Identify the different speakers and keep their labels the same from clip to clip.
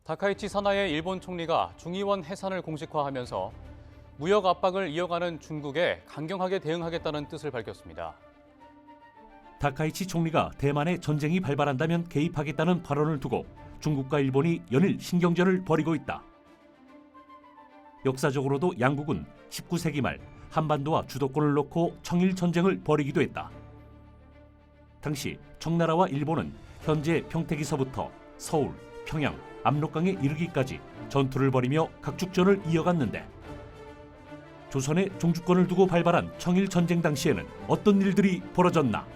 Speaker 1: 다카이치 사나의 일본 총리가 중의원 해산을 공식화하면서 무역 압박을 이어가는 중국에 강경하게 대응하겠다는 뜻을 밝혔습니다.
Speaker 2: 다카이치 총리가 대만에 전쟁이 발발한다면 개입하겠다는 발언을 두고 중국과 일본이 연일 신경전을 벌이고 있다. 역사적으로도 양국은 19세기 말 한반도와 주도권을 놓고 청일 전쟁을 벌이기도 했다. 당시 청나라와 일본은 현재 평택에서부터 서울, 평양, 압록강에 이르기까지 전투를 벌이며 각축전을 이어갔는데 조선의 종주권을 두고 발발한 청일 전쟁 당시에는 어떤 일들이 벌어졌나?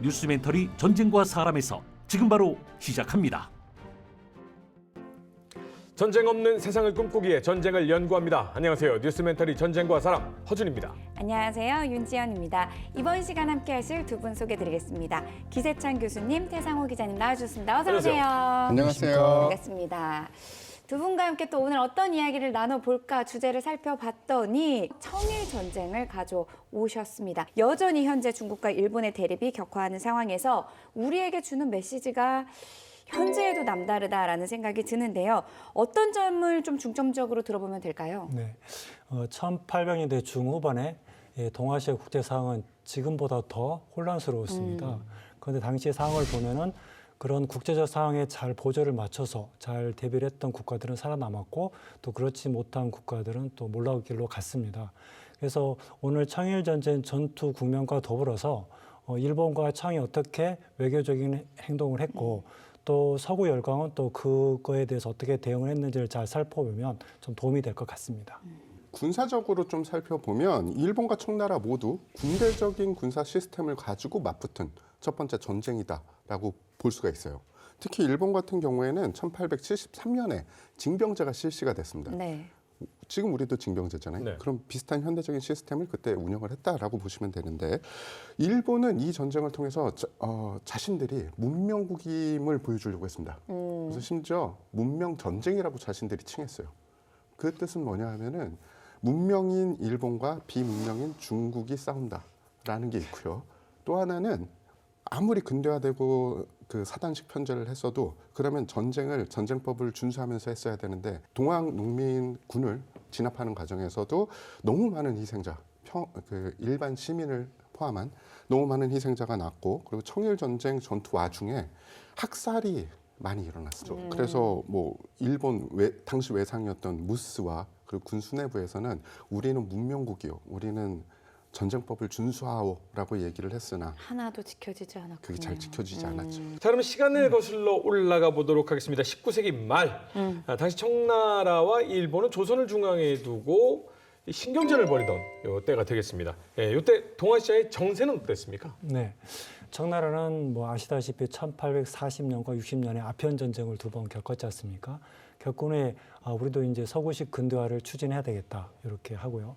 Speaker 2: 뉴스멘터리 전쟁과 사람에서 지금 바로 시작합니다.
Speaker 3: 전쟁 없는 세상을 꿈꾸기에 전쟁을 연구합니다. 안녕하세요. 뉴스멘터리 전쟁과 사람 허준입니다.
Speaker 4: 안녕하세요. 윤지연입니다. 이번 시간 함께 하실 두 분 소개드리겠습니다. 기세찬 교수님, 태상호 기자님 나와주셨습니다. 어서 오세요.
Speaker 5: 안녕하세요.
Speaker 4: 반갑습니다. 두 분과 함께 또 오늘 어떤 이야기를 나눠볼까 주제를 살펴봤더니 청일 전쟁을 가져오셨습니다. 여전히 현재 중국과 일본의 대립이 격화하는 상황에서 우리에게 주는 메시지가 현재에도 남다르다라는 생각이 드는데요. 어떤 점을 좀 중점적으로 들어보면 될까요?
Speaker 5: 네, 1800년대 중후반에 동아시아 국제 상황은 지금보다 더 혼란스러웠습니다. 그런데 당시의 상황을 보면은 그런 국제적 상황에 잘 보조를 맞춰서 잘 대비를 했던 국가들은 살아남았고 또 그렇지 못한 국가들은 또 몰락의 길로 갔습니다. 그래서 오늘 청일전쟁 전투 국면과 더불어서 일본과 청이 어떻게 외교적인 행동을 했고 또 서구 열강은 또 그거에 대해서 어떻게 대응을 했는지를 잘 살펴보면 좀 도움이 될 것 같습니다.
Speaker 6: 군사적으로 좀 살펴보면 일본과 청나라 모두 군대적인 군사 시스템을 가지고 맞붙은 첫 번째 전쟁이다라고 볼 수가 있어요. 특히 일본 같은 경우에는 1873년에 징병제가 실시가 됐습니다.
Speaker 4: 네.
Speaker 6: 지금 우리도 징병제잖아요.
Speaker 3: 네.
Speaker 6: 그럼 비슷한 현대적인 시스템을 그때 운영을 했다라고 보시면 되는데 일본은 이 전쟁을 통해서 자신들이 문명국임을 보여주려고 했습니다. 그래서 심지어 문명 전쟁이라고 자신들이 칭했어요. 그 뜻은 뭐냐 하면은 문명인 일본과 비문명인 중국이 싸운다라는 게 있고요. 또 하나는 아무리 근대화되고 그 사단식 편제를 했어도 그러면 전쟁법을 준수하면서 했어야 되는데 동학 농민군을 진압하는 과정에서도 너무 많은 희생자, 일반 시민을 포함한 너무 많은 희생자가 났고 그리고 청일 전쟁 전투 와중에 학살이 많이 일어났죠. 그래서 뭐 일본 당시 외상이었던 무스와 그리고 군 수뇌부에서는 우리는 문명국이요, 우리는 전쟁법을 준수하오라고 얘기를 했으나
Speaker 4: 하나도 지켜지지 않았군요.
Speaker 6: 그게 잘 지켜지지 않았죠.
Speaker 3: 자, 그러면 시간을 거슬러 올라가 보도록 하겠습니다. 19세기 말 당시 청나라와 일본은 조선을 중앙에 두고 신경전을 벌이던 때가 되겠습니다. 이때 동아시아의 정세는 어땠습니까?
Speaker 5: 네, 청나라는 뭐 아시다시피 1840년과 60년에 아편 전쟁을 두 번 겪었지 않습니까? 겪은 후에 우리도 이제 서구식 근대화를 추진해야 되겠다 이렇게 하고요.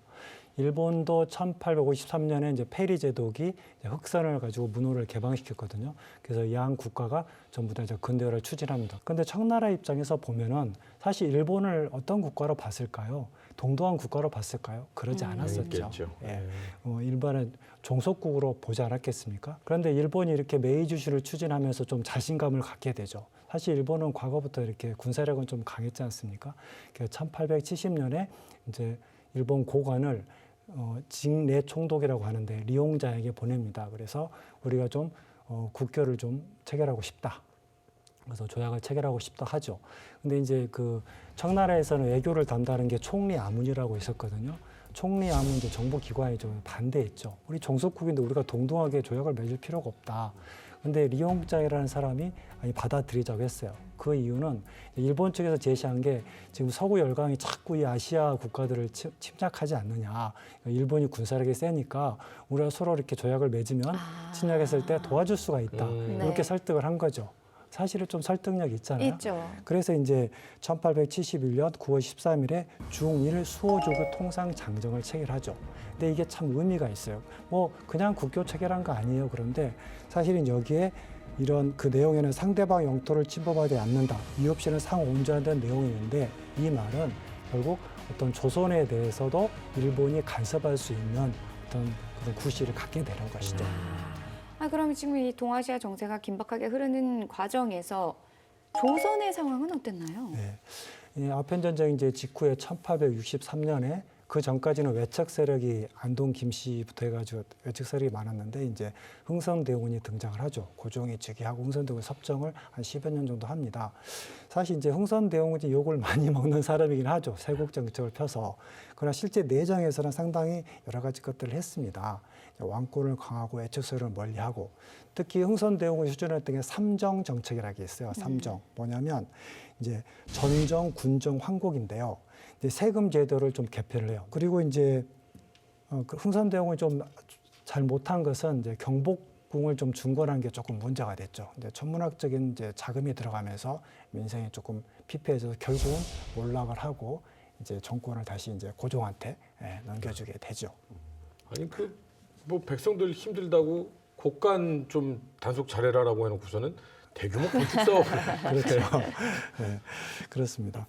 Speaker 5: 일본도 1853년에 이제 페리 제독이 흑선을 가지고 문호를 개방시켰거든요. 그래서 양 국가가 전부 다 이제 근대화를 추진합니다. 그런데 청나라 입장에서 보면은 사실 일본을 어떤 국가로 봤을까요? 동등한 국가로 봤을까요? 그러지 않았었죠. 예. 일본은 종속국으로 보지 않았겠습니까? 그런데 일본이 이렇게 메이주시를 추진하면서 좀 자신감을 갖게 되죠. 사실 일본은 과거부터 이렇게 군사력은 좀 강했지 않습니까? 1870년에 이제 일본 고관을 직내 총독이라고 하는데 리용자에게 보냅니다. 그래서 우리가 좀 국교를 좀 체결하고 싶다. 그래서 조약을 체결하고 싶다 하죠. 근데 이제 그 청나라에서는 외교를 담당하는 게 총리 아문이라고 있었거든요. 총리 아문 이제 정보기관이 좀 반대했죠. 우리 종속국인데 우리가 동등하게 조약을 맺을 필요가 없다. 근데 리용자이라는 사람이 받아들이자고 했어요. 그 이유는 일본 측에서 제시한 게 지금 서구 열강이 자꾸 이 아시아 국가들을 침략하지 않느냐. 일본이 군사력이 세니까 우리가 서로 이렇게 조약을 맺으면 침략했을 때 도와줄 수가 있다. 이렇게
Speaker 4: 네.
Speaker 5: 설득을 한 거죠. 사실은 좀 설득력이 있잖아요.
Speaker 4: 있죠.
Speaker 5: 그래서 이제 1871년 9월 13일에 중일 수호조교 통상장정을 체결하죠. 근데 이게 참 의미가 있어요. 뭐 그냥 국교 체결한 거 아니에요. 그런데 사실은 여기에 이런 그 내용에는 상대방 영토를 침범하지 않는다. 이유 없이는 상호 온전한 내용이 있는데 이 말은 결국 어떤 조선에 대해서도 일본이 간섭할 수 있는 어떤 그런 구실을 갖게 되는 것이죠.
Speaker 4: 그럼 지금 이 동아시아 정세가 긴박하게 흐르는 과정에서 조선의 상황은 어땠나요?
Speaker 5: 네. 이 아편 전쟁 이제 직후에 1863년에 그 전까지는 외척 세력이 안동 김씨부터 해가지고 외척 세력이 많았는데 이제 흥선대원이 등장을 하죠. 고종이 즉위하고 흥선대원이 섭정을 한 10여 년 정도 합니다. 사실 이제 흥선대원이 욕을 많이 먹는 사람이긴 하죠. 세국 정책을 펴서. 그러나 실제 내정에서는 상당히 여러 가지 것들을 했습니다. 왕권을 강하고 외척 세력을 멀리하고 특히 흥선대원이 추진했던 게 삼정 정책이라는 게 있어요. 삼정 뭐냐면 이제 전정, 군정, 황곡인데요. 이제 세금 제도를 좀 개편을 해요. 그리고 이제 그 흥선대원이 좀 잘 못한 것은 이제 경복궁을 좀 중건한 게 조금 문제가 됐죠. 이제 천문학적인 이제 자금이 들어가면서 민생이 조금 피폐해져서 결국은 몰락을 하고 이제 정권을 다시 이제 고종한테 넘겨주게 되죠.
Speaker 3: 아니 뭐 백성들 힘들다고 곡간 좀 단속 잘해라라고 해놓고서는 대규모 건축 사업.
Speaker 5: 그렇죠. 네, 그렇습니다.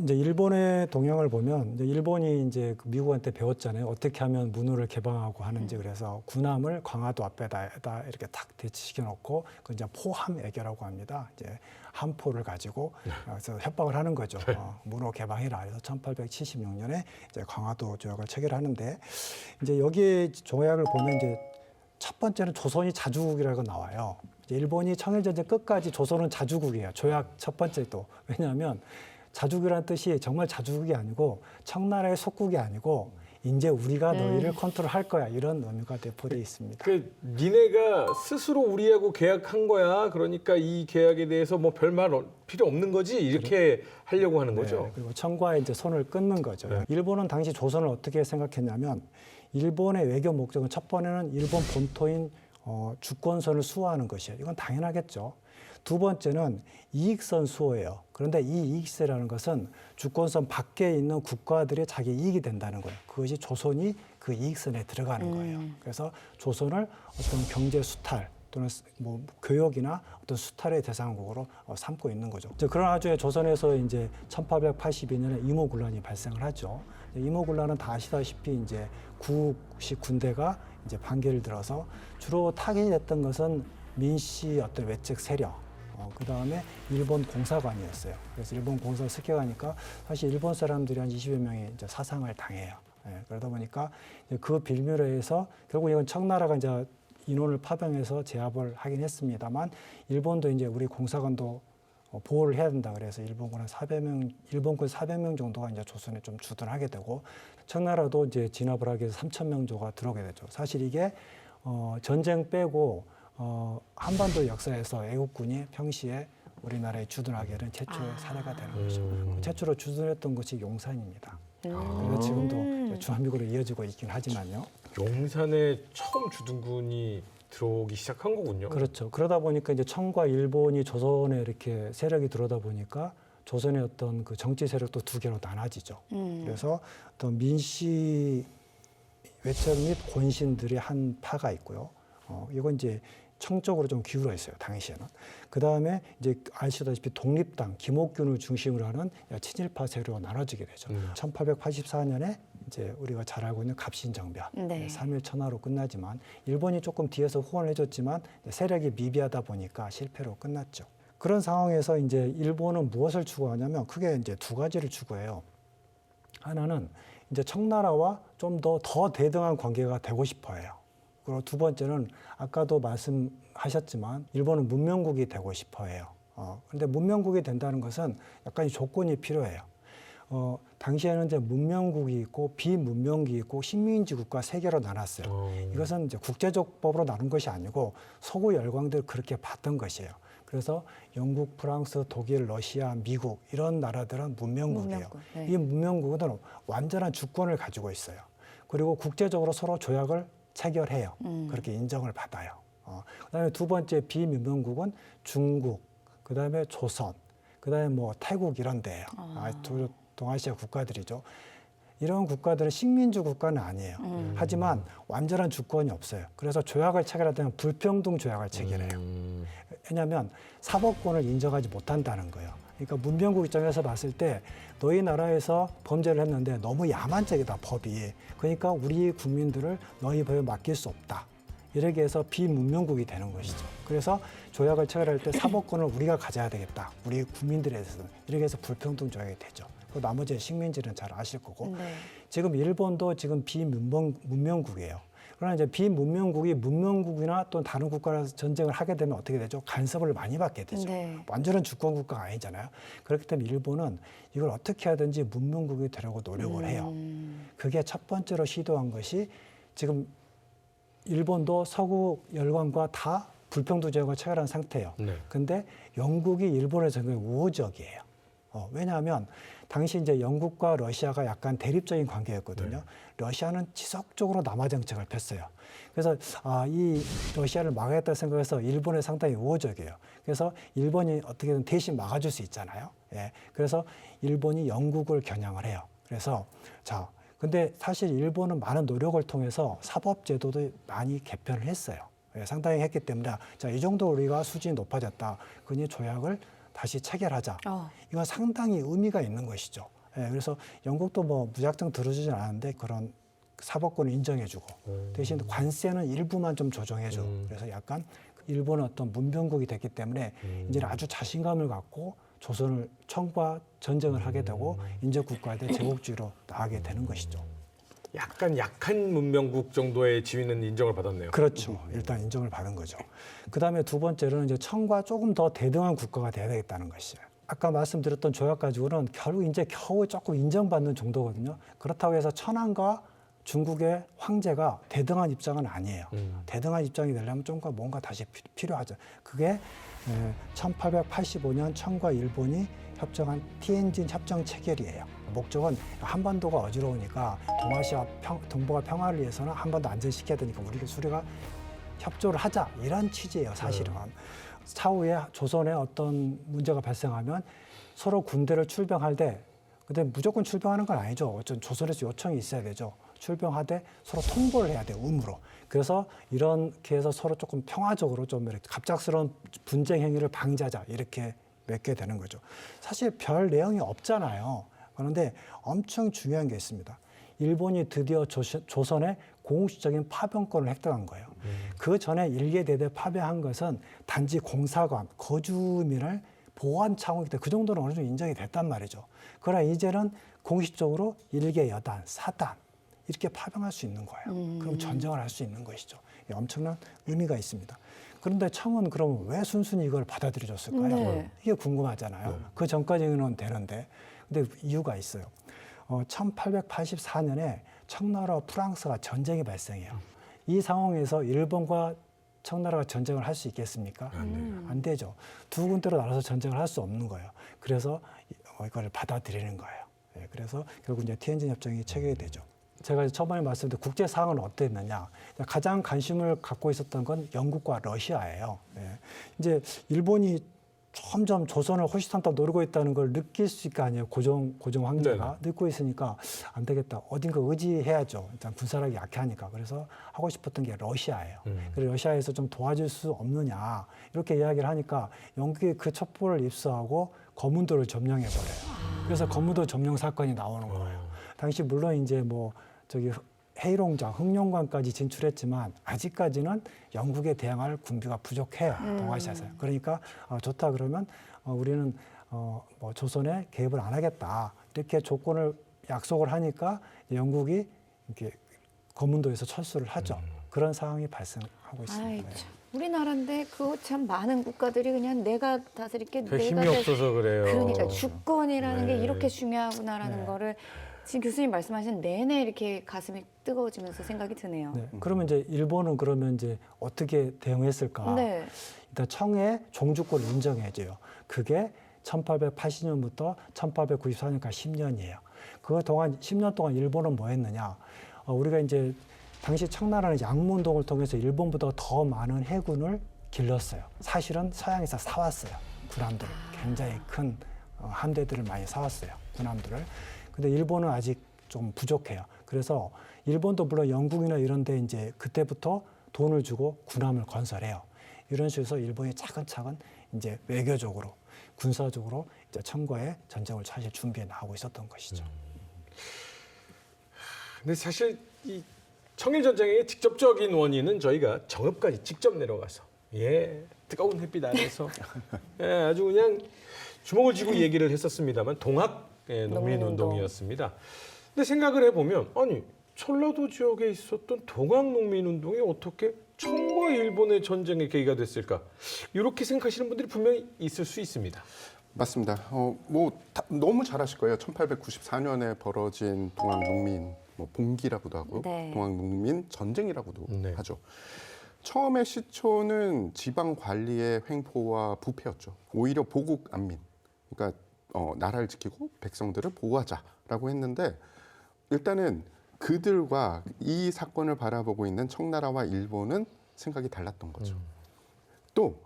Speaker 5: 이제 일본의 동향을 보면 이제 일본이 이제 미국한테 배웠잖아요. 어떻게 하면 문호를 개방하고 하는지. 그래서 군함을 광화도 앞에다 이렇게 탁 대치시켜 놓고 그 이제 포함 애교라고 합니다. 이제 함포를 가지고 그래서 협박을 하는 거죠. 문호 개방해라. 그래서 1876년에 이제 광화도 조약을 체결하는데 이제 여기에 조약을 보면 이제 첫 번째는 조선이 자주국이라고 나와요. 이제 일본이 청일전쟁 끝까지 조선은 자주국이에요. 조약 첫 번째도. 왜냐하면 자주국이라는 뜻이 정말 자주국이 아니고 청나라의 속국이 아니고 이제 우리가 너희를 컨트롤할 거야 이런 의미가 내포되어 있습니다.
Speaker 3: 니네가 스스로 우리하고 계약한 거야. 그러니까 이 계약에 대해서 뭐 별말 필요 없는 거지 이렇게 하려고 하는 거죠.
Speaker 5: 네, 그리고 청과에 이제 손을 끊는 거죠. 네. 일본은 당시 조선을 어떻게 생각했냐면 일본의 외교 목적은 첫 번째는 일본 본토인 주권선을 수호하는 것이에요. 이건 당연하겠죠. 두 번째는 이익선 수호예요. 그런데 이 이익세라는 것은 주권선 밖에 있는 국가들의 자기 이익이 된다는 거예요. 그것이 조선이 그 이익선에 들어가는 거예요. 그래서 조선을 어떤 경제 수탈 또는 뭐 교역이나 어떤 수탈의 대상국으로 삼고 있는 거죠. 그런 와중에 조선에서 이제 1882년에 이모군란이 발생을 하죠. 이모군란은 다 아시다시피 이제 구국식 군대가 이제 반기를 들어서 주로 타겟이 됐던 것은 민씨 어떤 외척 세력, 그 다음에 일본 공사관이었어요. 그래서 일본 공사를 습격하니까 사실 일본 사람들이 한 20여 명이 이제 사상을 당해요. 그러다 보니까 그 빌미로해서 결국 이건 청나라가 이제 인원을 파병해서 제압을 하긴 했습니다만 일본도 이제 우리 공사관도 보호를 해야 된다 그래서 일본군 400명 정도가 이제 조선에 좀 주둔하게 되고 청나라도 이제 진압을 하기 위해서 3,000명 정도가 들어오게 되죠. 사실 이게 전쟁 빼고 한반도 역사에서 애국군이 평시에 우리나라에 주둔하게 된 최초의 사례가 되는 거죠. 최초로 주둔했던 것이 용산입니다. 그래서 지금도 주한미군으로 이어지고 있긴 하지만요.
Speaker 3: 용산에 처음 주둔군이 들어오기 시작한 거군요.
Speaker 5: 그렇죠. 그러다 보니까 이제 청과 일본이 조선에 이렇게 세력이 들어오다 보니까 조선의 어떤 그 정치 세력도 두 개로 나눠지죠. 그래서 어떤 민씨 외척 및 권신들의 한 파가 있고요. 이건 이제 청 쪽으로 좀 기울어 있어요. 당시에는. 그 다음에 이제 아시다시피 독립당 김옥균을 중심으로 하는 친일파 세력으로 나눠지게 되죠. 1884년에 이제 우리가 잘 알고 있는 갑신정변,
Speaker 4: 네.
Speaker 5: 3.1 천하로 끝나지만 일본이 조금 뒤에서 후원을 해줬지만 세력이 미비하다 보니까 실패로 끝났죠. 그런 상황에서 이제 일본은 무엇을 추구하냐면 크게 이제 두 가지를 추구해요. 하나는 이제 청나라와 좀 더 대등한 관계가 되고 싶어해요. 그리고 두 번째는 아까도 말씀하셨지만 일본은 문명국이 되고 싶어해요. 그런데 문명국이 된다는 것은 약간의 조건이 필요해요. 당시에는 이제 문명국이 있고 비문명국이 있고 식민지 국가 세 개로 나눴어요. 이것은 이제 국제적 법으로 나눈 것이 아니고 서구 열강들 그렇게 봤던 것이에요. 그래서 영국, 프랑스, 독일, 러시아, 미국 이런 나라들은 문명국이에요.
Speaker 4: 네.
Speaker 5: 이 문명국은 완전한 주권을 가지고 있어요. 그리고 국제적으로 서로 조약을 체결해요. 그렇게 인정을 받아요. 그다음에 두 번째 비문명국은 중국, 그다음에 조선, 그다음에 뭐 태국 이런 데예요. 동아시아 국가들이죠. 이런 국가들은 식민지 국가는 아니에요. 하지만 완전한 주권이 없어요. 그래서 조약을 체결하면 불평등 조약을 체결해요. 왜냐하면 사법권을 인정하지 못한다는 거예요. 그러니까 문명국 입장에서 봤을 때 너희 나라에서 범죄를 했는데 너무 야만적이다 법이. 그러니까 우리 국민들을 너희 법에 맡길 수 없다. 이렇게 해서 비문명국이 되는 것이죠. 그래서 조약을 체결할 때 사법권을 우리가 가져야 되겠다. 우리 국민들에 대해서는 이렇게 해서 불평등 조약이 되죠. 그 나머지 식민지는 잘 아실 거고
Speaker 4: 네.
Speaker 5: 지금 일본도 지금 비문명국이에요. 그러나 이제 비문명국이 문명국이나 또 다른 국가랑 전쟁을 하게 되면 어떻게 되죠? 간섭을 많이 받게 되죠.
Speaker 4: 네.
Speaker 5: 완전한 주권 국가가 아니잖아요. 그렇기 때문에 일본은 이걸 어떻게 하든지 문명국이 되려고 노력을 해요. 그게 첫 번째로 시도한 것이 지금 일본도 서구 열강과 다 불평등 조약을 체결한 상태예요.
Speaker 3: 네.
Speaker 5: 근데 영국이 일본에 굉장히 우호적이에요. 왜냐하면 당시 이제 영국과 러시아가 약간 대립적인 관계였거든요. 러시아는 지속적으로 남하 정책을 폈어요. 그래서 이 러시아를 막아야겠다 생각해서 일본에 상당히 우호적이에요. 그래서 일본이 어떻게든 대신 막아줄 수 있잖아요. 예. 그래서 일본이 영국을 겨냥을 해요. 그래서 자, 근데 사실 일본은 많은 노력을 통해서 사법제도도 많이 개편을 했어요. 예, 상당히 했기 때문에 자, 이 정도 우리가 수준이 높아졌다. 그니 조약을 다시 체결하자. 이건 상당히 의미가 있는 것이죠. 예, 그래서 영국도 뭐 무작정 들어주진 않았는데 그런 사법권을 인정해주고 대신 관세는 일부만 좀 조정해줘. 그래서 약간 일본은 어떤 문명국이 됐기 때문에 이제 아주 자신감을 갖고 조선을 청과 전쟁을 하게 되고 인접국가에 대해 제국주의로 나가게 되는 것이죠.
Speaker 3: 약간 약한 문명국 정도의 지위는 인정을 받았네요.
Speaker 5: 그렇죠. 일단 인정을 받은 거죠. 그다음에 두 번째로는 이제 청과 조금 더 대등한 국가가 돼야 되겠다는 것이에요. 아까 말씀드렸던 조약 가지고는 결국 이제 겨우 조금 인정받는 정도거든요. 그렇다고 해서 천황과 중국의 황제가 대등한 입장은 아니에요. 대등한 입장이 되려면 좀 뭔가 다시 필요하죠. 그게 1885년 청과 일본이 협정한 티엔진 협정 체결이에요. 목적은 한반도가 어지러우니까 동아시아 동북아 평화를 위해서는 한반도 안전시켜야 되니까 우리가 협조를 하자 이런 취지예요. 사실은. 차후에 조선에 어떤 문제가 발생하면 서로 군대를 출병할 때 근데 무조건 출병하는 건 아니죠. 어쩐 조선에서 요청이 있어야 되죠. 출병하되 서로 통보를 해야 돼요. 의무로. 그래서 이렇게 해서 서로 조금 평화적으로 좀 이렇게 갑작스러운 분쟁 행위를 방지하자 이렇게 맺게 되는 거죠. 사실 별 내용이 없잖아요. 그런데 엄청 중요한 게 있습니다. 일본이 드디어 조선의 공식적인 파병권을 획득한 거예요. 그 전에 일개대대 파병한 것은 단지 공사관, 거주민을 보호한 차원이기 때문에 그 정도는 어느 정도 인정이 됐단 말이죠. 그러나 이제는 공식적으로 일개 여단, 사단 이렇게 파병할 수 있는 거예요. 그럼 전쟁을 할 수 있는 것이죠. 엄청난 의미가 있습니다. 그런데 청은 그럼 왜 순순히 이걸 받아들여줬을까요?
Speaker 4: 네.
Speaker 5: 이게 궁금하잖아요. 그 전까지는 되는데. 근데 이유가 있어요. 1884년에 청나라와 프랑스가 전쟁이 발생해요. 이 상황에서 일본과 청나라가 전쟁을 할 수 있겠습니까? 안 되죠. 두 군데로 나눠서 전쟁을 할 수 없는 거예요. 그래서 이걸 받아들이는 거예요. 네, 그래서 결국 이제 티엔진 협정이 체결이 되죠. 제가 초반에 말씀드린 국제 상황은 어땠느냐. 가장 관심을 갖고 있었던 건 영국과 러시아예요. 네. 이제 일본이 점점 조선을 호시탐탐 노리고 있다는 걸 느낄 수 있을 거 아니에요. 고종 황제가 느끼고 있으니까 안 되겠다. 어딘가 의지해야죠. 일단 군사력이 약하니까. 그래서 하고 싶었던 게 러시아예요. 그래서 러시아에서 좀 도와줄 수 없느냐 이렇게 이야기를 하니까 영국이 그 첩보를 입수하고 거문도를 점령해 버려요. 그래서 거문도 점령 사건이 나오는 거예요. 당시 물론 이제 뭐 저기 해일홍장, 흑룡관까지 진출했지만 아직까지는 영국에 대항할 군비가 부족해요. 동아시아에서. 그러니까 좋다 그러면 우리는 뭐 조선에 개입을 안 하겠다. 이렇게 조건을 약속을 하니까 영국이 이렇게 거문도에서 철수를 하죠. 그런 상황이 발생하고 있습니다.
Speaker 4: 아이, 참. 우리나라인데 그 참 많은 국가들이 그냥 내가 다스릴게
Speaker 3: 별 힘이 없어서 그래요.
Speaker 4: 그러니까 주권이라는
Speaker 3: 네.
Speaker 4: 게 이렇게 중요하구나라는 거를 지금 교수님 말씀하신 내내 이렇게 가슴이 뜨거워지면서 생각이 드네요.
Speaker 5: 네. 그러면 이제 일본은 그러면 이제 어떻게 대응했을까?
Speaker 4: 네.
Speaker 5: 일단 청의 종주권을 인정해줘요. 그게 1880년부터 1894년까지 10년이에요. 그 동안 10년 동안 일본은 뭐 했느냐? 우리가 이제 당시 청나라는 양문동을 통해서 일본보다 더 많은 해군을 길렀어요. 사실은 서양에서 사왔어요. 군함들을. 굉장히 큰 함대들을 많이 사왔어요. 군함들을. 근데 일본은 아직 좀 부족해요. 그래서 일본도 물론 영국이나 이런 데 이제 그때부터 돈을 주고 군함을 건설해요. 이런 식으로 해서 일본이 차근차근 이제 외교적으로, 군사적으로 이제 청과의 전쟁을 사실 준비해 나가고 있었던 것이죠.
Speaker 3: 근데 사실 이 청일전쟁의 직접적인 원인은 저희가 정읍까지 직접 내려가서 뜨거운 햇빛 아래서 아주 그냥 주먹을 쥐고 얘기를 했었습니다만 동학 농민운동이었습니다. 근데 생각을 해보면 아니 전라도 지역에 있었던 동학 농민운동이 어떻게 청과 일본의 전쟁의 계기가 됐을까? 이렇게 생각하시는 분들이 분명히 있을 수 있습니다.
Speaker 6: 맞습니다. 너무 잘 아실 거예요. 1894년에 벌어진 동학농민 봉기라고도 하고
Speaker 4: 네.
Speaker 6: 동학농민 전쟁이라고도
Speaker 3: 네.
Speaker 6: 하죠. 처음에 시초는 지방 관리의 횡포와 부패였죠. 오히려 보국 안민, 그러니까 나라를 지키고 백성들을 보호하자라고 했는데 일단은 그들과 이 사건을 바라보고 있는 청나라와 일본은 생각이 달랐던 거죠. 또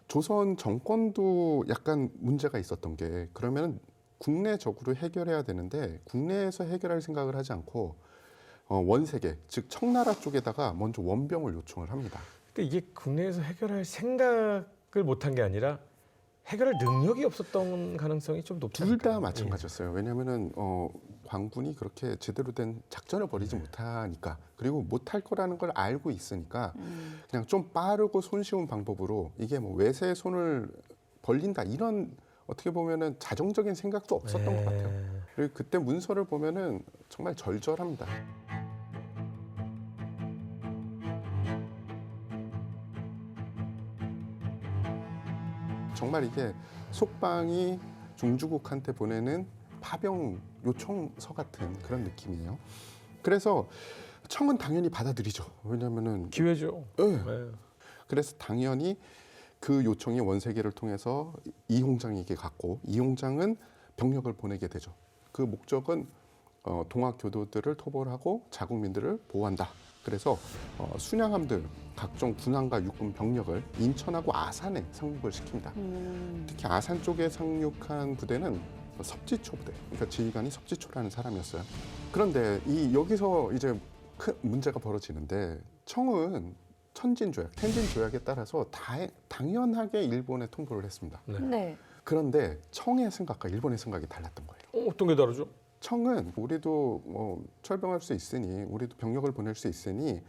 Speaker 6: 조선 정권도 약간 문제가 있었던 게 그러면 국내적으로 해결해야 되는데 국내에서 해결할 생각을 하지 않고 원세계, 즉 청나라 쪽에다가 먼저 원병을 요청을 합니다.
Speaker 3: 그러니까 이게 국내에서 해결할 생각을 못한 게 아니라 해결할 능력이 없었던 가능성이 좀 높지
Speaker 6: 둘
Speaker 3: 않을까요?
Speaker 6: 다 마찬가지였어요. 왜냐하면은 관군이 그렇게 제대로 된 작전을 벌이지 못하니까 그리고 못할 거라는 걸 알고 있으니까 그냥 좀 빠르고 손쉬운 방법으로 이게 뭐 외세의 손을 벌린다 이런 어떻게 보면은 자정적인 생각도 없었던 것 같아요. 그리고 그때 문서를 보면은 정말 절절합니다. 정말 이게 속방이 중주국한테 보내는 파병 요청서 같은 그런 느낌이에요. 그래서 청은 당연히 받아들이죠. 왜냐하면은
Speaker 3: 기회죠.
Speaker 6: 네.
Speaker 3: 네.
Speaker 6: 그래서 당연히 그 요청이 원세계를 통해서 이홍장에게 갔고 이홍장은 병력을 보내게 되죠. 그 목적은 동학 교도들을 토벌하고 자국민들을 보호한다. 그래서 순양함들, 각종 군함과 육군 병력을 인천하고 아산에 상륙을 시킵니다. 특히 아산 쪽에 상륙한 부대는 섭지초 부대, 그러니까 지휘관이 섭지초라는 사람이었어요. 그런데 여기서 이제 큰 문제가 벌어지는데 청은 천진조약, 텐진조약에 따라서 당연하게 일본에 통보를 했습니다.
Speaker 4: 네.
Speaker 6: 그런데 청의 생각과 일본의 생각이 달랐던 거예요.
Speaker 3: 어떤 게 다르죠?
Speaker 6: 청은 우리도 철병할 수 있으니 우리도 병력을 보낼 수 있으니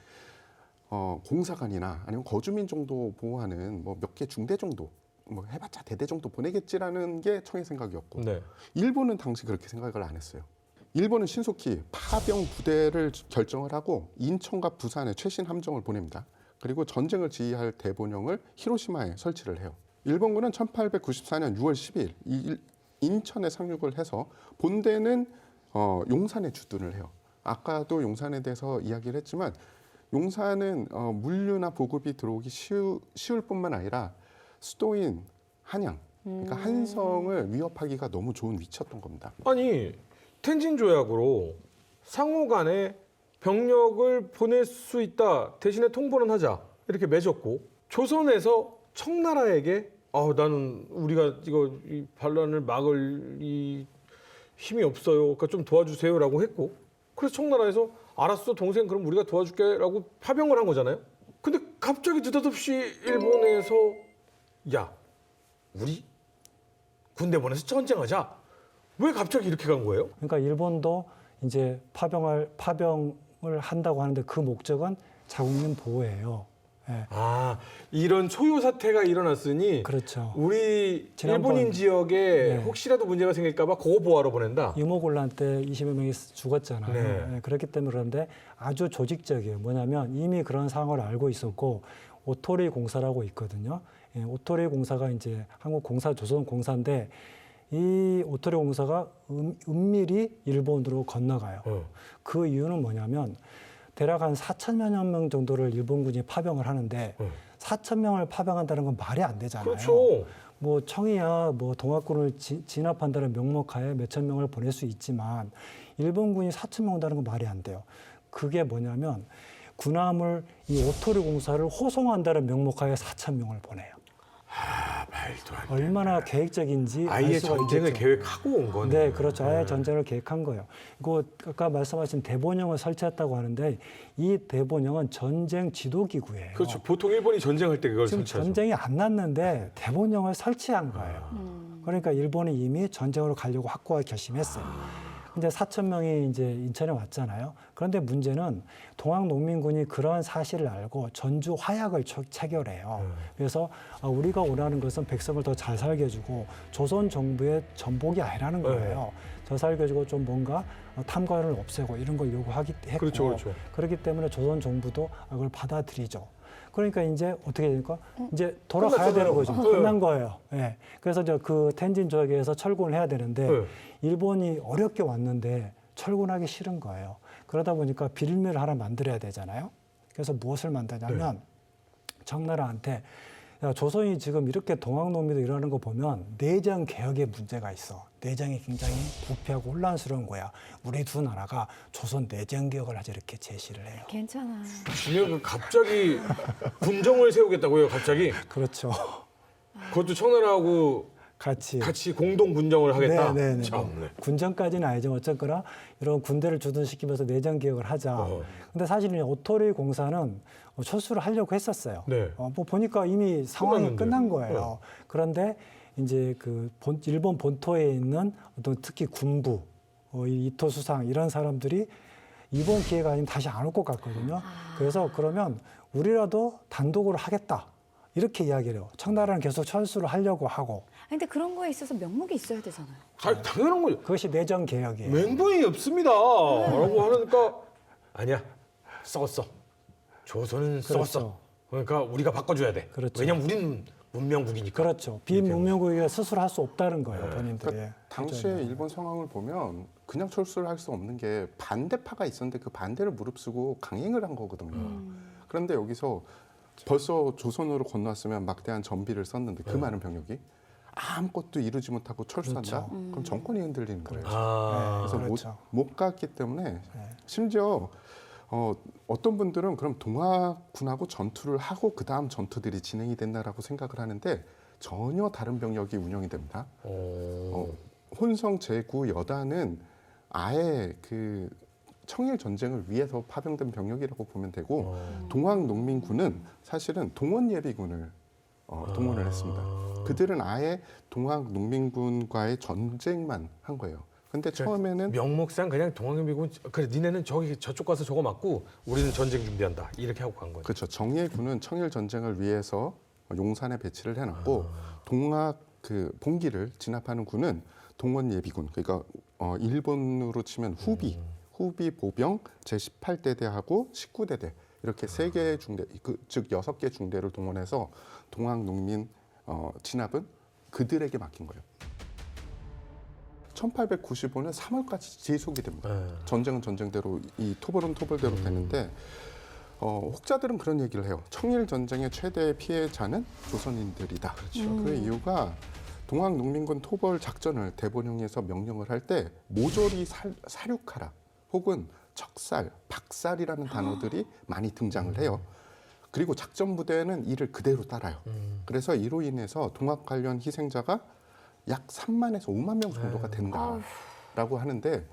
Speaker 6: 공사관이나 아니면 거주민 정도 보호하는 몇 개 중대 정도 해봤자 대대 정도 보내겠지라는 게 청의 생각이었고
Speaker 3: 네.
Speaker 6: 일본은 당시 그렇게 생각을 안 했어요. 일본은 신속히 파병 부대를 결정을 하고 인천과 부산에 최신 함정을 보냅니다. 그리고 전쟁을 지휘할 대본영을 히로시마에 설치를 해요. 일본군은 1894년 6월 10일 인천에 상륙을 해서 본대는 용산에 주둔을 해요. 아까도 용산에 대해서 이야기를 했지만 용산은 물류나 보급이 들어오기 쉬울 뿐만 아니라 수도인 한양, 그러니까 한성을 위협하기가 너무 좋은 위치였던 겁니다.
Speaker 3: 아니 텐진 조약으로 상호 간에 병력을 보낼 수 있다. 대신에 통보는 하자. 이렇게 맺었고 조선에서 청나라에게 나는 우리가 이 반란을 막을 이 힘이 없어요. 그러니까 좀 도와주세요라고 했고 그래서 청나라에서 알았어 동생 그럼 우리가 도와줄게라고 파병을 한 거잖아요. 근데 갑자기 느닷없이 일본에서 야 우리 군대 보내서 전쟁하자. 왜 갑자기 이렇게 간 거예요?
Speaker 5: 그러니까 일본도 이제 파병을 한다고 하는데 그 목적은 자국민 보호예요. 예.
Speaker 3: 이런 초유 사태가 일어났으니
Speaker 5: 그렇죠.
Speaker 3: 우리
Speaker 5: 지난번-
Speaker 3: 일본인 지역에
Speaker 5: 네.
Speaker 3: 혹시라도 문제가 생길까 봐 그거 보호하러 보낸다.
Speaker 5: 유목곤란 때 20여 명이 죽었잖아요.
Speaker 3: 네.
Speaker 5: 예, 그렇기 때문에 그런데 아주 조직적이에요. 뭐냐면 이미 그런 상황을 알고 있었고 오토리 공사라고 있거든요. 예, 오토리 공사가 이제 한국공사조선공사인데 이 오토리 공사가 은밀히 일본으로 건너가요. 그 이유는 뭐냐면 대략 한 4천여 명 정도를 일본군이 파병을 하는데 4천 명을 파병한다는 건 말이 안 되잖아요.
Speaker 3: 그렇죠.
Speaker 5: 뭐 청이야 뭐 동학군을 진압한다는 명목하에 몇천 명을 보낼 수 있지만 일본군이 4천 명 온다는 건 말이 안 돼요. 그게 뭐냐면 군함을 이 오토리 공사를 호송한다는 명목하에 4천 명을 보내요.
Speaker 3: 말도 안 돼.
Speaker 5: 얼마나 계획적인지 알
Speaker 3: 아예
Speaker 5: 수가
Speaker 3: 전쟁을
Speaker 5: 있겠죠.
Speaker 3: 계획하고 온 거네.
Speaker 5: 네, 그렇죠. 아예 전쟁을 계획한 거예요. 이거 아까 말씀하신 대본영을 설치했다고 하는데 이 대본영은 전쟁 지도기구예요.
Speaker 3: 그렇죠. 보통 일본이 전쟁할 때 그걸
Speaker 5: 지금
Speaker 3: 설치하죠.
Speaker 5: 전쟁이 안 났는데 대본영을 설치한 거예요. 그러니까 일본이 이미 전쟁으로 가려고 확고하게 결심했어요. 이제 4천 명이 이제 인천에 왔잖아요. 그런데 문제는 동학농민군이 그런 사실을 알고 전주 화약을 체결해요. 그래서 우리가 원하는 것은 백성을 더 잘 살게 해주고 조선 정부의 전복이 아니라는 거예요. 더 살게 해주고 좀 뭔가 탐관을 없애고 이런 걸 요구했고
Speaker 3: 그렇죠, 그렇죠.
Speaker 5: 그렇기 때문에 조선 정부도 그걸 받아들이죠. 그러니까 이제 어떻게 되니까 이제 돌아가야 되는 거죠. 끝난 거예요. 예. 그래서 이제 그 텐진 조약에서 철군을 해야 되는데 일본이 어렵게 왔는데 철군하기 싫은 거예요. 그러다 보니까 비밀밀을 하나 만들어야 되잖아요. 그래서 무엇을 만드냐면 청나라한테 야, 조선이 지금 이렇게 동학농민도 일어나는 거 보면 내장 개혁에 문제가 있어. 내장이 굉장히 부패하고 혼란스러운 거야. 우리 두 나라가 조선 내장 개혁을 하자 이렇게 제시를 해요.
Speaker 4: 괜찮아.
Speaker 3: 준혁이 갑자기 군정을 세우겠다고요, 갑자기?
Speaker 5: 그렇죠.
Speaker 3: 그것도 청나라하고 같이 공동 군정을 하겠다?
Speaker 5: 네네네.
Speaker 3: 참네.
Speaker 5: 군정까지는 아니지만 어쨌거나 이런 군대를 주둔시키면서 내장 개혁을 하자. 근데 사실은 오토리 공사는 철수를 하려고 했었어요.
Speaker 3: 네.
Speaker 5: 뭐 보니까 이미 상황이
Speaker 3: 끝났는데.
Speaker 5: 끝난 거예요. 그런데 이제 그 일본 본토에 있는 어떤 특히 군부, 이 이토 수상 이런 사람들이 이번 기회가 아니면 다시 안 올 것 같거든요. 그래서 그러면 우리라도 단독으로 하겠다. 이렇게 이야기를 해요. 청나라는 계속 철수를 하려고 하고.
Speaker 4: 근데 그런 거에 있어서 명목이 있어야 되잖아요.
Speaker 3: 당연한 거죠.
Speaker 5: 그것이 내정 개혁이에요.
Speaker 3: 맹금이 없습니다. 라고 하니까 아니야, 썩었어. 조선은 썩었어.
Speaker 5: 그렇죠.
Speaker 3: 그러니까 우리가 바꿔줘야 돼.
Speaker 5: 그렇죠.
Speaker 3: 왜냐면 우리는 문명국이니까.
Speaker 5: 그렇죠. 비문명국이가 스스로 할 수 없다는 거예요, 본인들이.
Speaker 6: 그러니까 당시에 일본 상황을 보면 그냥 철수를 할 수 없는 게 반대파가 있었는데 그 반대를 무릅쓰고 강행을 한 거거든요. 그런데 여기서 벌써 조선으로 건너왔으면 막대한 전비를 썼는데 그 많은 병력이 아무것도 이루지 못하고 철수한다?
Speaker 5: 그렇죠.
Speaker 6: 그럼 정권이 흔들리는 거예요. 그래서
Speaker 5: 그렇죠.
Speaker 6: 못 갔기 때문에 심지어 어떤 분들은 그럼 동학군하고 전투를 하고 그 다음 전투들이 진행이 된다라고 생각을 하는데 전혀 다른 병력이 운영이 됩니다. 혼성 제9 여단은 아예 그 청일 전쟁을 위해서 파병된 병력이라고 보면 되고 동학농민군은 사실은 동원예비군을 동원을 했습니다. 그들은 아예 동학농민군과의 전쟁만 한 거예요. 근데 처음에는
Speaker 3: 명목상 그냥 동학민군 그래 니네는 저쪽 가서 저거 맞고 우리는 전쟁 준비한다 이렇게 하고 간 거죠.
Speaker 6: 그렇죠. 정예군은 청일 전쟁을 위해서 용산에 배치를 해놨고 동학 그 봉기를 진압하는 군은 동원 예비군 그러니까 일본으로 치면 후비 보병 제18대대하고 19대대 이렇게 세 개의 중대 즉 6개 중대를 동원해서 동학농민 진압은 그들에게 맡긴 거예요. 1895년 3월까지 지속이 됩니다. 전쟁은 전쟁대로 이 토벌은 토벌대로 되는데 혹자들은 그런 얘기를 해요. 청일 전쟁의 최대 피해자는 조선인들이다. 그렇죠. 그 이유가 동학농민군 토벌 작전을 대본령에서 명령을 할 때 모조리 사륙하라 혹은 척살, 박살이라는 단어들이 많이 등장을 해요. 그리고 작전 부대는 이를 그대로 따라요. 그래서 이로 인해서 동학 관련 희생자가 약 3만에서 5만 명 정도가 된다라고 하는데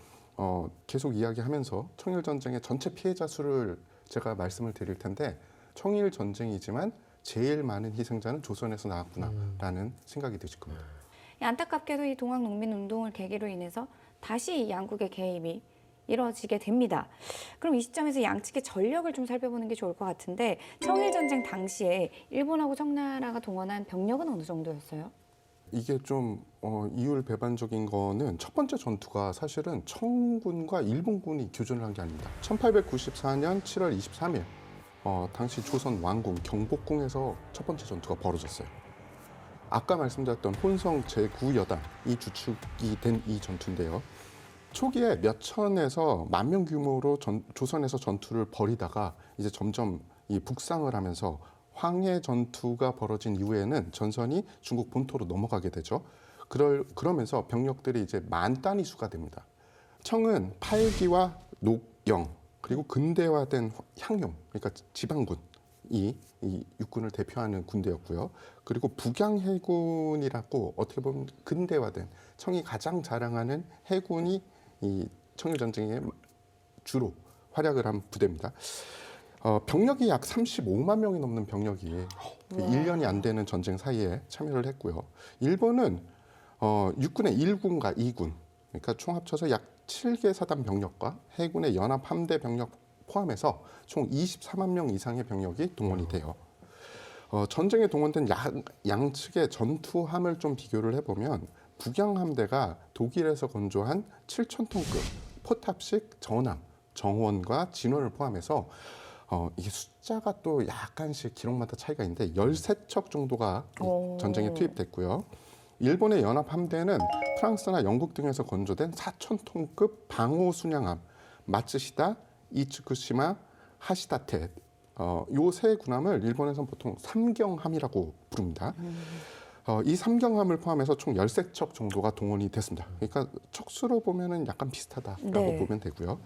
Speaker 6: 계속 이야기하면서 청일 전쟁의 전체 피해자 수를 제가 말씀을 드릴 텐데 청일 전쟁이지만 제일 많은 희생자는 조선에서 나왔구나라는 생각이 드실 겁니다.
Speaker 4: 안타깝게도 이 동학농민운동을 계기로 인해서 다시 양국의 개입이 이뤄지게 됩니다. 그럼 이 시점에서 양측의 전력을 좀 살펴보는 게 좋을 것 같은데 청일전쟁 당시에 일본하고 청나라가 동원한 병력은 어느 정도였어요?
Speaker 6: 이게 좀 이율배반적인 거는 첫 번째 전투가 사실은 청군과 일본군이 교전을 한 게 아닙니다. 1894년 7월 23일 당시 조선 왕궁 경복궁에서 첫 번째 전투가 벌어졌어요. 아까 말씀드렸던 혼성 제9여단 이 주축이 된 이 전투인데요. 초기에 몇 천에서 10,000명 규모로 조선에서 전투를 벌이다가 이제 점점 이 북상을 하면서 황해 전투가 벌어진 이후에는 전선이 중국 본토로 넘어가게 되죠. 그러면서 병력들이 이제 만 단위수가 됩니다. 청은 팔기와 녹영 그리고 근대화된 향용 그러니까 지방군이 이 육군을 대표하는 군대였고요. 그리고 북양해군이라고 어떻게 보면 근대화된 청이 가장 자랑하는 해군이 이 청일전쟁에 주로 활약을 한 부대입니다. 병력이 약 35만 명이 넘는 병력이 1년이 안 되는 전쟁 사이에 참여를 했고요. 일본은 육군의 1군과 2군, 그러니까 총 합쳐서 약 7개 사단 병력과 해군의 연합 함대 병력 포함해서 총 24만 명 이상의 병력이 동원이 돼요. 전쟁에 동원된 양측의 전투함을 좀 비교를 해보면 북양 함대가 독일에서 건조한 7,000톤급 포탑식 전함, 정원과 진원을 포함해서 이게 숫자가 또 약간씩 기록마다 차이가 있는데 13척 정도가 이 전쟁에 투입됐고요. 일본의 연합 함대는 프랑스나 영국 등에서 건조된 4,000톤급 방호 순양함 마츠시다, 이츠쿠시마, 하시다테 요 세 군함을 일본에서는 보통 삼경함이라고 부릅니다. 이 삼경함을 포함해서 총 13척 정도가 동원이 됐습니다. 그러니까 척수로 보면은 약간 비슷하다라고
Speaker 4: 네.
Speaker 6: 보면 되고요.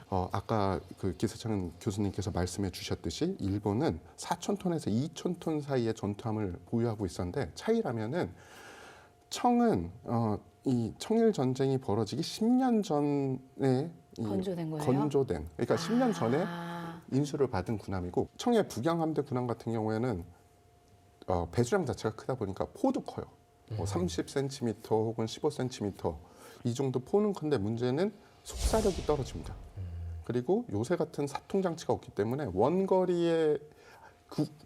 Speaker 6: 아까 그 기세창 교수님께서 말씀해 주셨듯이 일본은 4,000톤에서 2,000톤 사이의 전투함을 보유하고 있었는데 차이라면은 청은 이 청일 전쟁이 벌어지기 10년 전에
Speaker 4: 건조된 거예요?
Speaker 6: 건조된 그러니까 10년 전에
Speaker 4: 아,
Speaker 6: 인수를 받은 군함이고 청의 북양함대 군함 같은 경우에는 배수량 자체가 크다 보니까 포도 커요. 30cm 혹은 15cm 이 정도 포는 큰데 문제는 속사력이 떨어집니다. 그리고 요새 같은 사통 장치가 없기 때문에 원거리에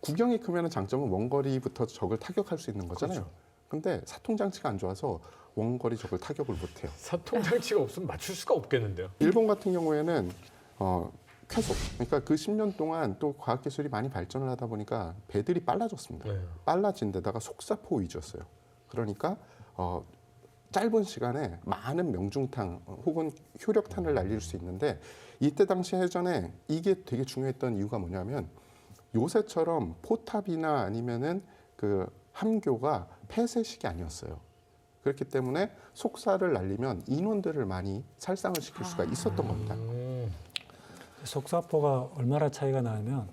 Speaker 6: 구경이 크면 장점은 원거리부터 적을 타격할 수 있는 거잖아요.
Speaker 3: 그렇죠.
Speaker 6: 근데 사통 장치가 안 좋아서 원거리 적을 타격을 못 해요.
Speaker 3: 사통 장치가 없으면 맞출 수가 없겠는데요.
Speaker 6: 일본 같은 경우에는 쾌속, 그러니까 그 10년 동안 또 과학기술이 많이 발전을 하다 보니까 배들이 빨라졌습니다.
Speaker 3: 네.
Speaker 6: 빨라진 데다가 속사포 위주였어요. 그러니까 짧은 시간에 많은 명중탕 혹은 효력탄을 날릴 수 있는데 이때 당시 해전에 이게 되게 중요했던 이유가 뭐냐면 요새처럼 포탑이나 아니면은 그 함교가 폐쇄식이 아니었어요. 그렇기 때문에 속사를 날리면 인원들을 많이 살상을 시킬 수가 있었던 겁니다.
Speaker 5: 속사포가 얼마나 차이가 나냐면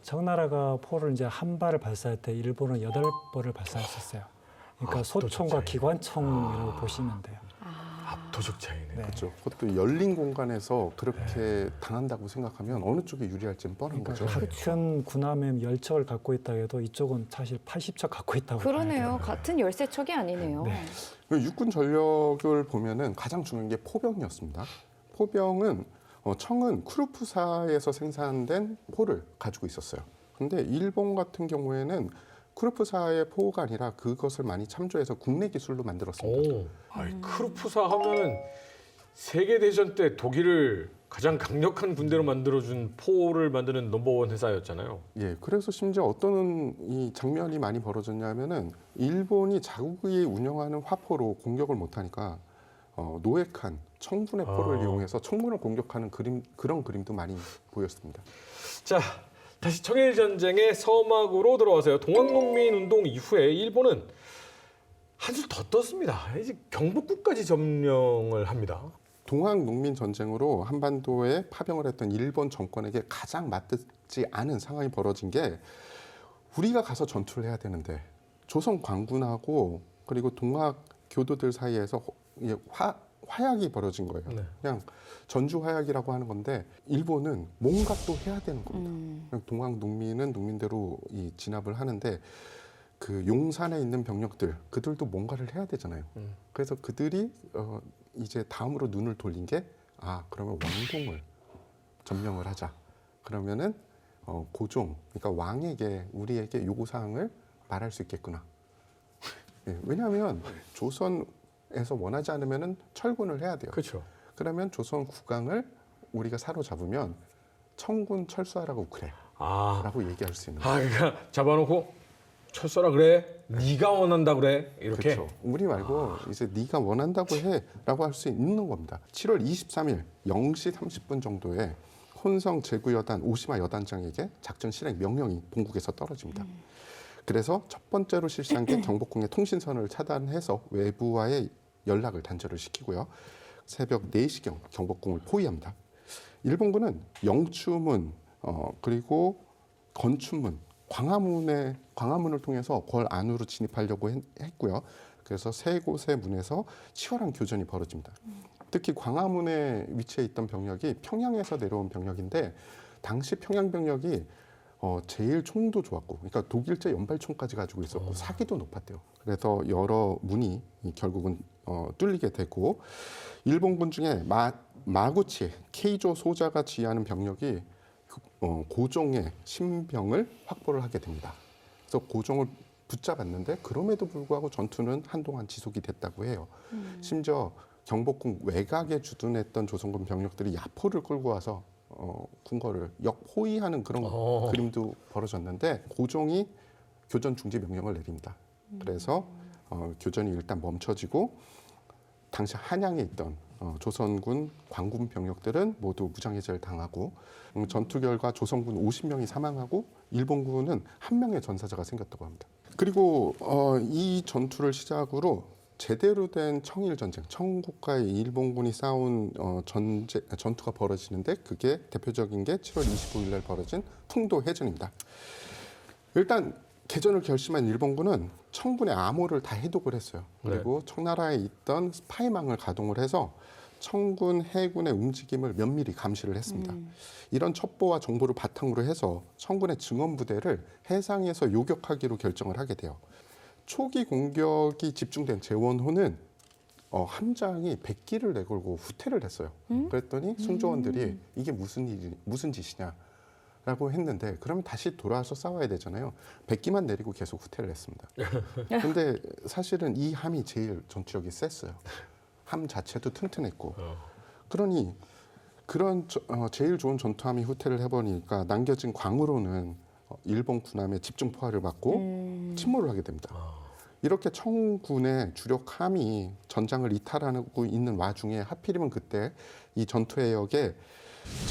Speaker 5: 청나라가 포를 이제 한 발을 발사할 때 일본은 8발을 발사했었어요. 그러니까
Speaker 3: 압도적
Speaker 5: 소총과
Speaker 3: 차이.
Speaker 5: 기관총이라고 보시면 돼요.
Speaker 3: 압도적 차이네.
Speaker 5: 네.
Speaker 6: 그렇죠. 그것도 열린 공간에서 그렇게 당한다고 생각하면 어느 쪽에 유리할지는 뻔한
Speaker 5: 그러니까
Speaker 6: 거죠.
Speaker 5: 같은 군함에 10척을 갖고 있다 해도 이쪽은 사실 80척 갖고 있다고 봐야
Speaker 4: 그러네요.
Speaker 5: 돼요.
Speaker 4: 같은 열쇠척이 아니네요.
Speaker 5: 네.
Speaker 6: 육군 전력을 보면은 가장 중요한 게 포병이었습니다. 포병은 청은 크루프사에서 생산된 포를 가지고 있었어요. 근데 일본 같은 경우에는 크루프사의 포가 아니라 그것을 많이 참조해서 국내 기술로 만들었습니다.
Speaker 3: 오, 크루프사 하면은 세계 대전 때 독일을 가장 강력한 군대로 만들어준 포를 만드는 넘버원 회사였잖아요.
Speaker 6: 예, 그래서 심지어 어떤 이 장면이 많이 벌어졌냐면은 일본이 자국이 운영하는 화포로 공격을 못하니까 노획한 청군의 포를 이용해서 청군을 공격하는 그런 그림도 많이 보였습니다.
Speaker 3: 자, 다시 청일 전쟁의 서막으로 들어와서요. 동학농민운동 이후에 일본은 한술 더 떴습니다. 이제 경복궁까지 점령을 합니다.
Speaker 6: 동학농민 전쟁으로 한반도에 파병을 했던 일본 정권에게 가장 맞지 않은 상황이 벌어진 게 우리가 가서 전투를 해야 되는데 조선 관군하고 그리고 동학 교도들 사이에서 화약이 벌어진 거예요.
Speaker 3: 네.
Speaker 6: 그냥 전주 화약이라고 하는 건데 일본은 뭔가 또 해야 되는 겁니다. 그냥 동학농민은 농민대로 진압을 하는데 그 용산에 있는 병력들 그들도 뭔가를 해야 되잖아요. 그래서 그들이 이제 다음으로 눈을 돌린 게 그러면 왕동을 점령을 하자. 그러면은 고종 그러니까 왕에게 우리에게 요구 사항을 말할 수 있겠구나. 예, 왜냐하면 조선에서 원하지 않으면은 철군을 해야 돼요.
Speaker 3: 그렇죠.
Speaker 6: 그러면 조선 국강을 우리가 사로잡으면 청군 철수하라고 그래.
Speaker 3: 아,
Speaker 6: 라고 얘기할 수 있는 거예요.
Speaker 3: 그러니까 잡아놓고 철수라 그래. 네가 원한다 그래. 이렇게.
Speaker 6: 그렇죠. 우리 말고 이제 네가 원한다고 해라고 할 수 있는 겁니다. 7월 23일 0시 30분 정도에 혼성 제구여단 오시마 여단장에게 작전 실행 명령이 본국에서 떨어집니다. 그래서 첫 번째로 실시한 게 경복궁의 통신선을 차단해서 외부와의 연락을 단절을 시키고요. 새벽 4시경 경복궁을 포위합니다. 일본군은 영추문 그리고 건춘문, 광화문을 통해서 궐 안으로 진입하려고 했고요. 그래서 세 곳의 문에서 치열한 교전이 벌어집니다. 특히 광화문에 위치해 있던 병력이 평양에서 내려온 병력인데 당시 평양 병력이 제일 총도 좋았고, 그러니까 독일제 연발총까지 가지고 있었고 사기도 높았대요. 그래서 여러 문이 결국은 뚫리게 되고 일본군 중에 마구치 케이조 소자가 지휘하는 병력이 고종의 신병을 확보를 하게 됩니다. 그래서 고종을 붙잡았는데 그럼에도 불구하고 전투는 한동안 지속이 됐다고 해요. 심지어 경복궁 외곽에 주둔했던 조선군 병력들이 야포를 끌고 와서 궁궐을 역포위하는 그런 그림도 벌어졌는데 고종이 교전 중지 명령을 내립니다. 그래서 교전이 일단 멈춰지고 당시 한양에 있던 조선군 관군 병력들은 모두 무장해제를 당하고 전투 결과 조선군 50명이 사망하고 일본군은 1명의 전사자가 생겼다고 합니다. 그리고 이 전투를 시작으로 제대로 된 청일 전쟁, 청국과의 일본군이 싸운 전투가 벌어지는데 그게 대표적인 게 7월 25일 날 벌어진 풍도 해전입니다. 일단 개전을 결심한 일본군은 청군의 암호를 다 해독을 했어요. 그리고 청나라에 있던 스파이망을 가동을 해서 청군 해군의 움직임을 면밀히 감시를 했습니다. 이런 첩보와 정보를 바탕으로 해서 청군의 증원 부대를 해상에서 요격하기로 결정을 하게 돼요. 초기 공격이 집중된 제원호는 함장이 백기를 내걸고 후퇴를 했어요. 그랬더니 승조원들이 이게 무슨 짓이냐? 라고 했는데 그러면 다시 돌아와서 싸워야 되잖아요. 백기만 내리고 계속 후퇴를 했습니다. 근데 사실은 이 함이 제일 전투력이 셌어요. 함 자체도 튼튼했고. 그러니 그런 제일 좋은 전투함이 후퇴를 해버리니까 남겨진 광으로는 일본 군함의 집중 포화를 받고 침몰을 하게 됩니다. 이렇게 청군의 주력 함이 전장을 이탈하고 있는 와중에 하필이면 그때 이 전투 해역에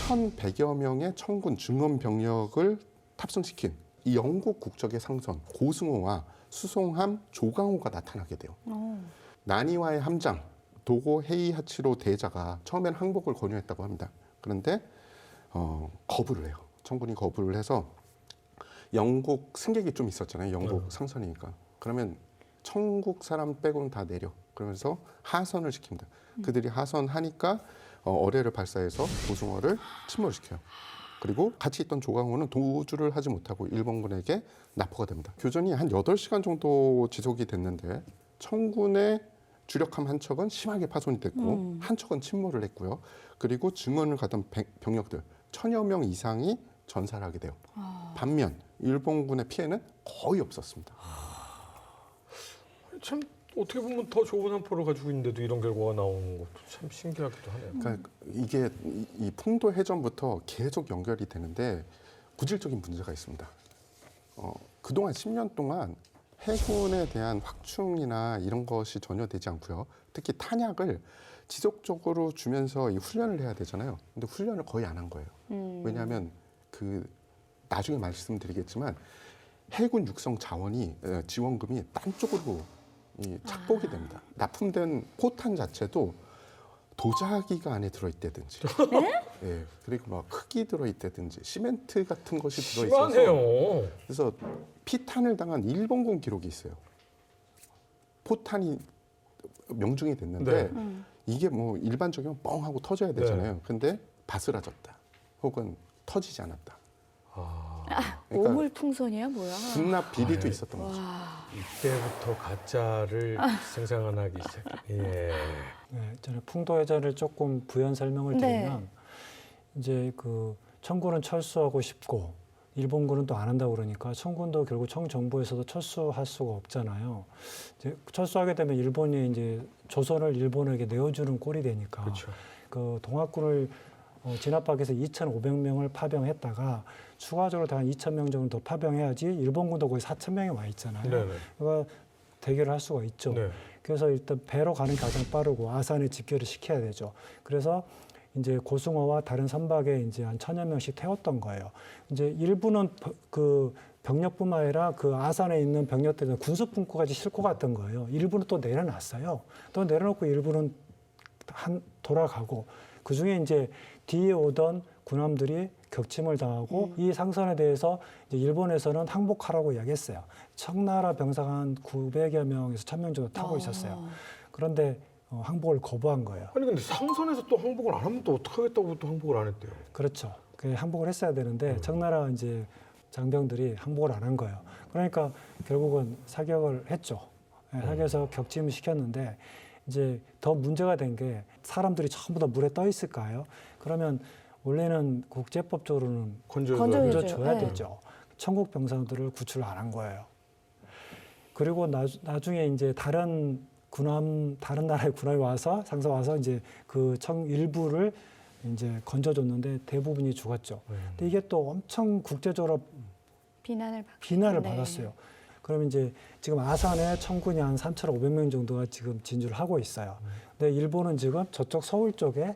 Speaker 6: 1,100여 명의 청군 증원 병력을 탑승시킨 이 영국 국적의 상선 고승호와 수송함 조강호가 나타나게 돼요. 나니와의 함장 도고 헤이하치로 대자가 처음엔 항복을 권유했다고 합니다. 그런데 거부를 해요. 청군이 거부를 해서 영국 승객이 좀 있었잖아요. 영국 상선이니까. 그러면 청국 사람 빼고는 다 내려. 그러면서 하선을 시킵니다. 그들이 하선하니까 어뢰를 발사해서 고승호를 침몰시켜요. 그리고 같이 있던 조강호는 도주를 하지 못하고 일본군에게 납포가 됩니다. 교전이 한 8시간 정도 지속이 됐는데 청군의 주력함 한 척은 심하게 파손이 됐고 한 척은 침몰을 했고요. 그리고 증원을 가던 병력들 1,000여 명 이상이 전사를 하게 돼요. 반면 일본군의 피해는 거의 없었습니다.
Speaker 3: 참 어떻게 보면 더 좋은 함포를 가지고 있는데도 이런 결과가 나오는 것도 참 신기하기도 하네요.
Speaker 6: 그러니까 이게 이 풍도 해전부터 계속 연결이 되는데 구질적인 문제가 있습니다. 그동안 10년 동안 해군에 대한 확충이나 이런 것이 전혀 되지 않고요. 특히 탄약을 지속적으로 주면서 이 훈련을 해야 되잖아요. 근데 훈련을 거의 안 한 거예요. 왜냐하면 나중에 말씀드리겠지만 해군 육성 자원이 지원금이 딴 쪽으로 착복이 됩니다. 납품된 포탄 자체도 도자기가 안에 들어있다든지, 네? 그리고 막 흙이 들어있다든지, 시멘트 같은 것이 들어있어서
Speaker 3: 심하네요.
Speaker 6: 그래서 피탄을 당한 일본군 기록이 있어요. 포탄이 명중이 됐는데 이게 뭐 일반적이면 뻥 하고 터져야 되잖아요. 근데 바스라졌다, 혹은 터지지 않았다. 그러니까
Speaker 4: 오물풍선이야 뭐야?
Speaker 6: 군납 비리도 있었던 거죠.
Speaker 3: 이때부터 가짜를 생산하기 시작. 예.
Speaker 5: 네, 저는 풍도해전을 조금 부연 설명을 드리면 이제 그 청군은 철수하고 싶고 일본군은 또 안 한다고 그러니까 청군도 결국 청정부에서도 철수할 수가 없잖아요. 이제 철수하게 되면 일본이 이제 조선을 일본에게 내어주는 꼴이 되니까
Speaker 3: 그렇죠.
Speaker 5: 그 동학군을 진압하기 위해서 2,500명을 파병했다가 추가적으로 한 2,000명 정도 더 파병해야지 일본군도 거의 4,000명이 와 있잖아요.
Speaker 3: 네네.
Speaker 5: 그러니까 대결을 할 수가 있죠.
Speaker 3: 네.
Speaker 5: 그래서 일단 배로 가는 게 가장 빠르고 아산에 집결을 시켜야 되죠. 그래서 이제 고승호와 다른 선박에 이제 한 1,000여 명씩 태웠던 거예요. 이제 일부는 그 병력뿐만 아니라 그 아산에 있는 병력들은 군수품구까지 싣고 갔던 거예요. 일부는 또 내려놨어요. 또 내려놓고 일부는 돌아가고 그 중에 이제 뒤에 오던 군함들이 격침을 당하고 이 상선에 대해서 이제 일본에서는 항복하라고 이야기했어요. 청나라 병사가 한 900여 명에서 1,000명 정도 타고 있었어요. 그런데 항복을 거부한 거예요.
Speaker 3: 아니 근데 상선에서 또 항복을 안 하면 또 어떻게 하겠다고 또 항복을 안 했대요.
Speaker 5: 그렇죠. 그 항복을 했어야 되는데 청나라 이제 장병들이 항복을 안 한 거예요. 그러니까 결국은 사격을 했죠. 사격해서 격침을 시켰는데 이제 더 문제가 된 게 사람들이 전부 다 물에 떠 있을까요? 그러면 원래는 국제법적으로는 건져줘야
Speaker 4: 네.
Speaker 5: 되죠. 천국 병사들을 구출 안 한 거예요. 그리고 나중에 이제 다른 나라의 군함이 와서 상사 와서 이제 그 일부를 이제 건져줬는데 대부분이 죽었죠. 근데 이게 또 엄청 국제적으로 비난을
Speaker 4: 네.
Speaker 5: 받았어요. 그럼 이제 지금 아산에 청군이 한 3,500명 정도가 지금 진주를 하고 있어요. 근데 일본은 지금 저쪽 서울 쪽에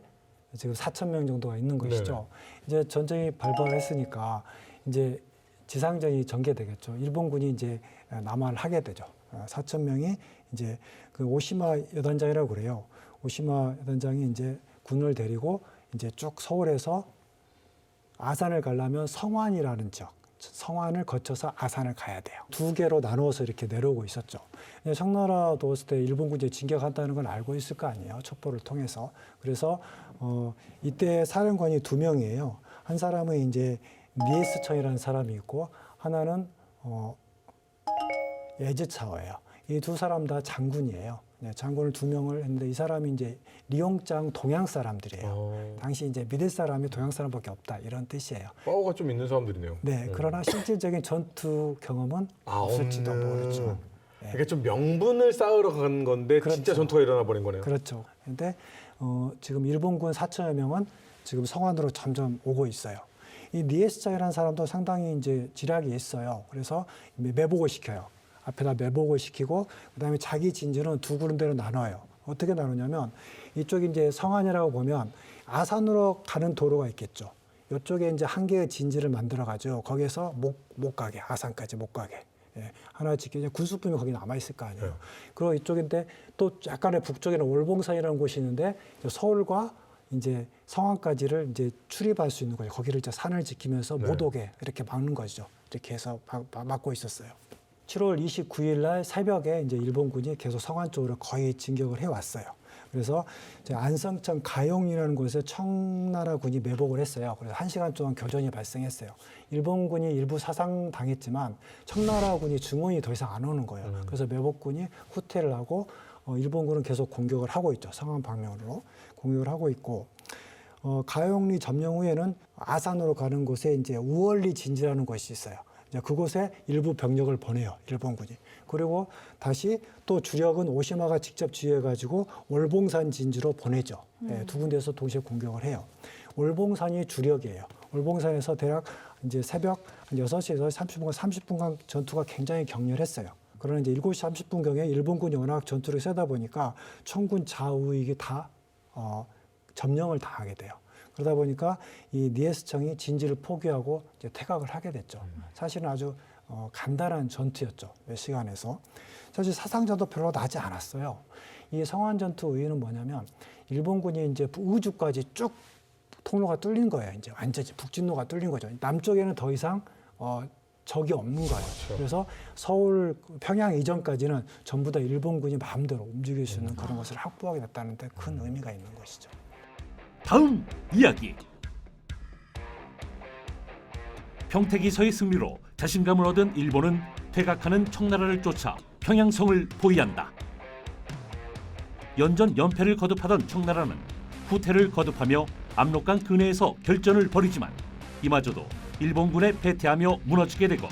Speaker 5: 지금 4,000명 정도가 있는 것이죠. 이제 전쟁이 발발했으니까 이제 지상전이 전개되겠죠. 일본군이 이제 남하를 하게 되죠. 4,000명이 이제 그 오시마 여단장이라고 그래요. 오시마 여단장이 이제 군을 데리고 이제 쭉 서울에서 아산을 가려면 성완이라는 지역, 성완을 거쳐서 아산을 가야 돼요. 두 개로 나누어서 이렇게 내려오고 있었죠. 청나라도 왔을 때 일본군이 진격한다는 걸 알고 있을 거 아니에요. 첩보를 통해서. 그래서 이때 사령관이 2명이에요. 한 사람은 이제 미에스청이라는 사람이 있고 하나는 예즈차오예요. 이 두 사람 다 장군이에요. 네, 장군을 2명을 했는데 이 사람이 이제 리용장 동양 사람들이에요. 당시 이제 믿을 사람이 동양 사람밖에 없다 이런 뜻이에요.
Speaker 3: 파워가 좀 있는 사람들이네요.
Speaker 5: 네, 그러나 실질적인 전투 경험은 없을지도 모르죠. 네.
Speaker 3: 이게 좀 명분을 쌓으러 간 건데
Speaker 5: 그렇죠.
Speaker 3: 진짜 전투가 일어나 버린 거네요.
Speaker 5: 그렇죠. 그런데 지금 일본군 4천여 명은 지금 성안으로 점점 오고 있어요. 이 니에스자이라는 사람도 상당히 이제 지략이 있어요. 그래서 매복을 시켜요. 앞에다 매복을 시키고 그다음에 자기 진주는 두 군데로 나눠요. 어떻게 나누냐면 이쪽이 이제 성안이라고 보면 아산으로 가는 도로가 있겠죠. 이쪽에 이제 한 개의 진지를 만들어 가지고 거기에서 못 가게 아산까지 못 가게 하나 짓게 이제 군수품이 거기 남아 있을 거 아니에요. 그리고 이쪽인데 또 약간의 북쪽에는 월봉산이라는 곳이 있는데 서울과 이제 성안까지를 이제 출입할 수 있는 거죠. 거기를 이제 산을 지키면서 못 오게 이렇게 막는 거죠. 이렇게 해서 막고 있었어요. 7월 29일 날 새벽에 이제 일본군이 계속 성안 쪽으로 거의 진격을 해왔어요. 그래서 이제 안성천 가용이라는 곳에 청나라 군이 매복을 했어요. 그래서 1시간 동안 교전이 발생했어요. 일본군이 일부 사상당했지만 청나라 군이 중원이 더 이상 안 오는 거예요. 그래서 매복군이 후퇴를 하고 일본군은 계속 공격을 하고 있죠. 성안 방면으로 공격을 하고 있고 가용리 점령 후에는 아산으로 가는 곳에 이제 우월리 진지라는 곳이 있어요. 그곳에 일부 병력을 보내요. 일본군이. 그리고 다시 또 주력은 오시마가 직접 지휘해가지고 월봉산 진주로 보내죠. 네, 두 군데에서 동시에 공격을 해요. 월봉산이 주력이에요. 월봉산에서 대략 이제 새벽 한 6시에서 30분간 전투가 굉장히 격렬했어요. 그러나 이제 7시 30분경에 일본군이 워낙 전투를 세다 보니까 청군 좌우익이 다 점령을 당하게 돼요. 그러다 보니까 이 니에스청이 진지를 포기하고 이제 퇴각을 하게 됐죠. 사실은 아주 간단한 전투였죠. 몇 시간에서. 사실 사상전도 별로 나지 않았어요. 이 성안 전투 의의는 뭐냐면 일본군이 이제 우주까지 쭉 통로가 뚫린 거예요. 이제 완전히 북진로가 뚫린 거죠. 남쪽에는 더 이상 적이 없는 거예요. 그렇죠. 그래서 서울 평양 이전까지는 전부 다 일본군이 마음대로 움직일 수 있는 그런 것을 확보하게 됐다는 데 큰 의미가 있는 것이죠.
Speaker 2: 다음 이야기. 평택에서의 승리로 자신감을 얻은 일본은 퇴각하는 청나라를 쫓아 평양성을 포위한다. 연전 연패를 거듭하던 청나라는 후퇴를 거듭하며 압록강 근해에서 결전을 벌이지만 이마저도 일본군에 패퇴하며 무너지게 되고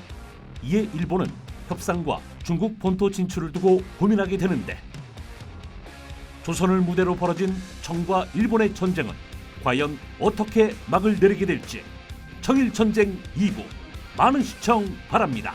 Speaker 2: 이에 일본은 협상과 중국 본토 진출을 두고 고민하게 되는데 조선을 무대로 벌어진 청과 일본의 전쟁은 과연 어떻게 막을 내리게 될지 청일전쟁 2부 많은 시청 바랍니다.